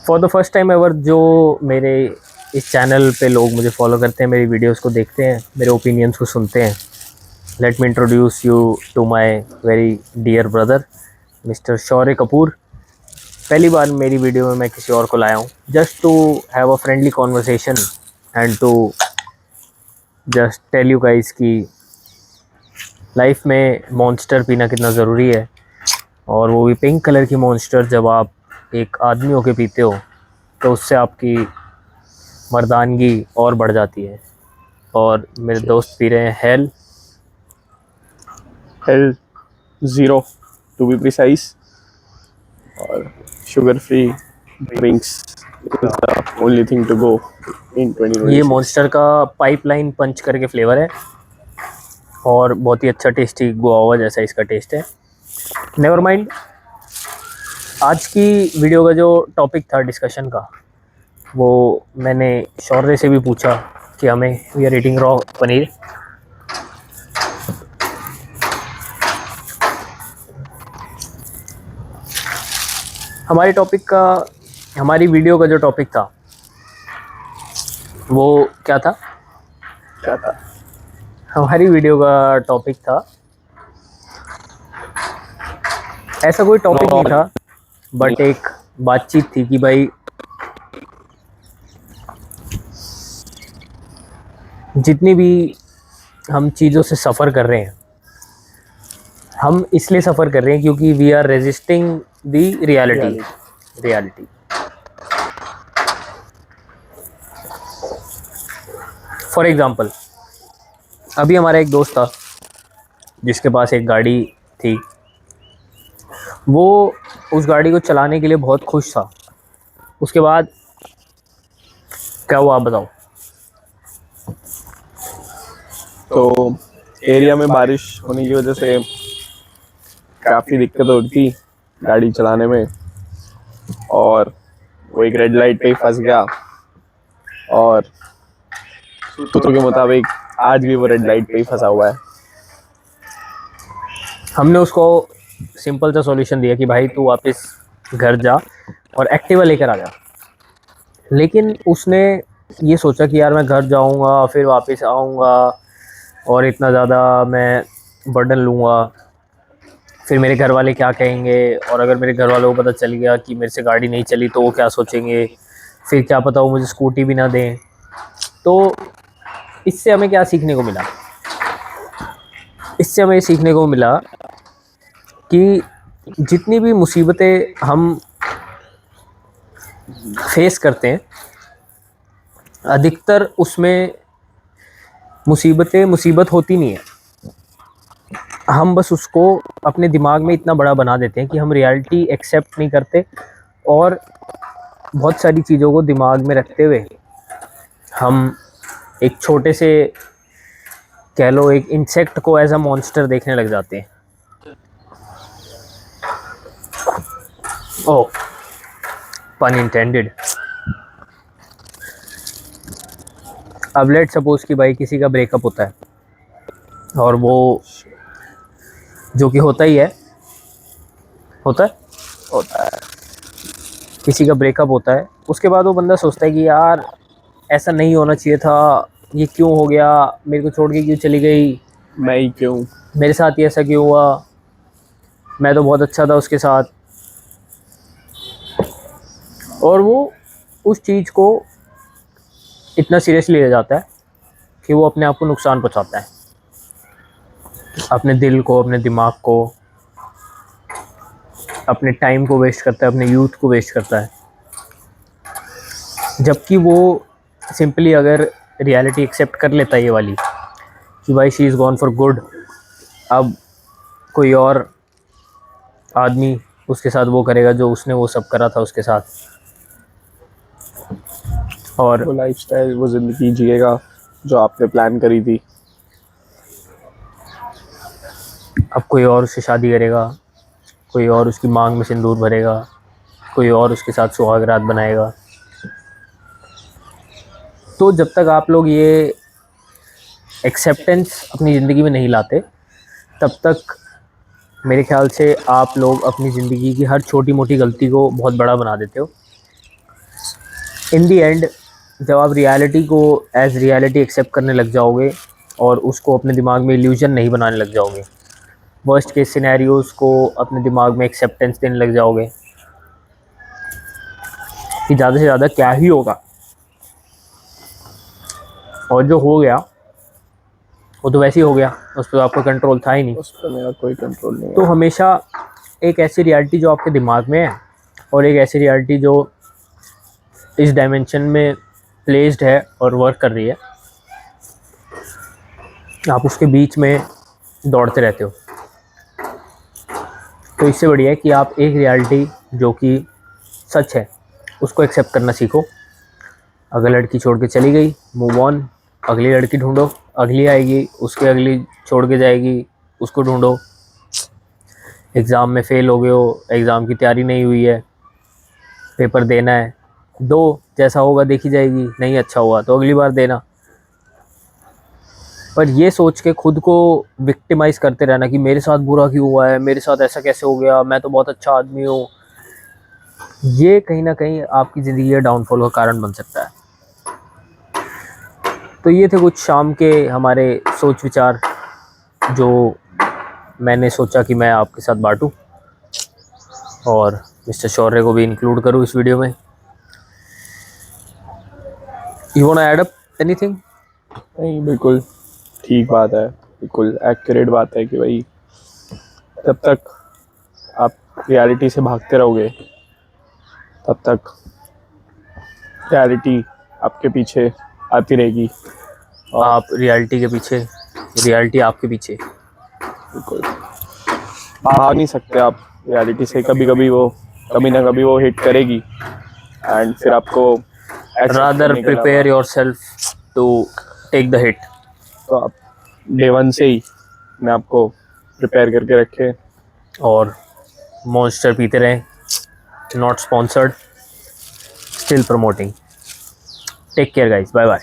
For the first time ever जो मेरे इस चैनल पे लोग मुझे फॉलो करते हैं, मेरी वीडियोस को देखते हैं, मेरे ओपिनियंस को सुनते हैं, let me introduce you to my very dear brother Mr Shaurya Kapoor. पहली बार मेरी वीडियो में मैं किसी और को लाया हूँ just to have a friendly conversation and to just tell you guys कि लाइफ में मॉन्स्टर पीना कितना ज़रूरी है, और वो भी पिंक कलर की मॉन्स्टर। जब आप एक आदमी होके पीते हो तो उससे आपकी मर्दानगी और बढ़ जाती है। और मेरे दोस्त पी रहे हैं Hell zero to be precise, और sugar free drinks is the only thing to go in 2026। ये मॉन्स्टर का पाइपलाइन पंच करके फ्लेवर है और बहुत ही अच्छा टेस्टी गुआवा जैसा इसका टेस्ट है। नेवर माइंड, आज की वीडियो का जो टॉपिक था डिस्कशन का, वो मैंने शौर्य से भी पूछा कि हमें we are eating raw paneer. हमारी वीडियो का जो टॉपिक था वो क्या था? हमारी वीडियो का टॉपिक था, ऐसा कोई टॉपिक नहीं था, बट एक बातचीत थी कि भाई जितनी भी हम चीज़ों से सफ़र कर रहे हैं, हम इसलिए सफ़र कर रहे हैं क्योंकि we are resisting the reality. For example, अभी हमारा एक दोस्त था जिसके पास एक गाड़ी थी। वो उस गाड़ी को चलाने के लिए बहुत खुश था। उसके बाद क्या हुआ आप बताओ? तो एरिया में बारिश होने की वजह से काफ़ी दिक्कत होती थी गाड़ी चलाने में, और वो एक रेड लाइट पे फंस गया, और सूत्रों के मुताबिक आज भी वो रेड लाइट पे ही फंसा हुआ है। हमने उसको सिंपल सा सॉल्यूशन दिया कि भाई तू वापस घर जा और एक्टिवा लेकर आ जा। लेकिन उसने ये सोचा कि यार मैं घर जाऊंगा फिर वापस आऊंगा और इतना ज़्यादा मैं बर्डन लूँगा, फिर मेरे घर वाले क्या कहेंगे, और अगर मेरे घर वालों को पता चल गया कि मेरे से गाड़ी नहीं चली तो वो क्या सोचेंगे, फिर क्या पता वो मुझे स्कूटी भी ना दें। तो इससे हमें क्या सीखने को मिला? इससे हमें सीखने को मिला कि जितनी भी मुसीबतें हम फेस करते हैं, अधिकतर उसमें मुसीबत होती नहीं है। हम बस उसको अपने दिमाग में इतना बड़ा बना देते हैं कि हम रियलिटी एक्सेप्ट नहीं करते, और बहुत सारी चीज़ों को दिमाग में रखते हुए हम एक छोटे से, कह लो, एक इंसेक्ट को एज अ मॉन्स्टर देखने लग जाते हैं। ओह, पन इंटेंडेड। अब लेट सपोज कि भाई किसी का ब्रेकअप होता है, और वो जो कि होता है किसी का ब्रेकअप होता है, उसके बाद वो बंदा सोचता है कि यार ऐसा नहीं होना चाहिए था, ये क्यों हो गया, मेरे को छोड़ के क्यों चली गई, मैं ही क्यों, मेरे साथ ही ऐसा क्यों हुआ, मैं तो बहुत अच्छा था उसके साथ। और वो उस चीज़ को इतना सीरियसली ले जाता है कि वो अपने आप को नुकसान पहुंचाता है, अपने दिल को, अपने दिमाग को, अपने टाइम को वेस्ट करता है, अपने यूथ को वेस्ट करता है। जबकि वो सिंपली अगर रियलिटी एक्सेप्ट कर लेता है ये वाली कि भाई she is gone for good, अब कोई और आदमी उसके साथ वो करेगा जो उसने वो सब करा था उसके साथ, और वो लाइफस्टाइल, वो ज़िंदगी जिएगा जो आपने प्लान करी थी। अब कोई और उससे शादी करेगा, कोई और उसकी मांग में सिंदूर भरेगा, कोई और उसके साथ सुहाग रात बनाएगा। तो जब तक आप लोग ये एक्सेप्टेंस अपनी ज़िंदगी में नहीं लाते, तब तक मेरे ख्याल से आप लोग अपनी ज़िंदगी की हर छोटी मोटी गलती को बहुत बड़ा बना देते हो। इन दी एंड जब आप रियलिटी को एज रियलिटी एक्सेप्ट करने लग जाओगे और उसको अपने दिमाग में इल्यूजन नहीं बनाने लग जाओगे, वर्स्ट केस सिनेरियोज को अपने दिमाग में एक्सेप्टेंस देने लग जाओगे कि ज़्यादा से ज़्यादा क्या ही होगा, और जो हो गया वो तो वैसे ही हो गया, उस पर आपका कंट्रोल था ही नहीं। उस पर मेरा कोई कंट्रोल नहीं तो है। हमेशा एक ऐसी रियलिटी जो आपके दिमाग में है और एक ऐसी रियलिटी जो इस डायमेंशन में प्लेस्ड है और वर्क कर रही है, आप उसके बीच में दौड़ते रहते हो। तो इससे बढ़िया है कि आप एक रियलिटी जो कि सच है उसको एक्सेप्ट करना सीखो। अगर लड़की छोड़ के चली गई, मूव ऑन, अगली लड़की ढूंढो, अगली आएगी, उसके अगली छोड़ के जाएगी, उसको ढूंढो। एग्ज़ाम में फ़ेल हो गए हो, एग्ज़ाम की तैयारी नहीं हुई है, पेपर देना है, दो, जैसा होगा देखी जाएगी, नहीं अच्छा हुआ तो अगली बार देना। पर ये सोच के खुद को विक्टिमाइज़ करते रहना कि मेरे साथ बुरा क्यों हुआ है, मेरे साथ ऐसा कैसे हो गया, मैं तो बहुत अच्छा आदमी हूँ, ये कहीं ना कहीं आपकी ज़िंदगी के डाउनफॉल का कारण बन सकता है। तो ये थे कुछ शाम के हमारे सोच विचार जो मैंने सोचा कि मैं आपके साथ बांटूं और मिस्टर शौर्य को भी इंक्लूड करूं इस वीडियो में। You want to add up anything? नहीं, बिल्कुल ठीक बात है, बिल्कुल एक्यूरेट बात है कि भाई जब तक आप रियलिटी से भागते रहोगे तब तक रियलिटी आपके पीछे आती रहेगी। आप रियलिटी के पीछे, रियलिटी आपके पीछे। बिल्कुल भाग नहीं सकते आप रियलिटी से, कभी ना कभी वो हिट करेगी एंड फिर आपको accept रादर करने के अलावा- prepare yourself to take the hit. तो आप डे वन से ही मैं आपको प्रिपेयर करके रखे। और मॉन्स्टर पीते रहें, not sponsored, still promoting. Take care guys, bye bye.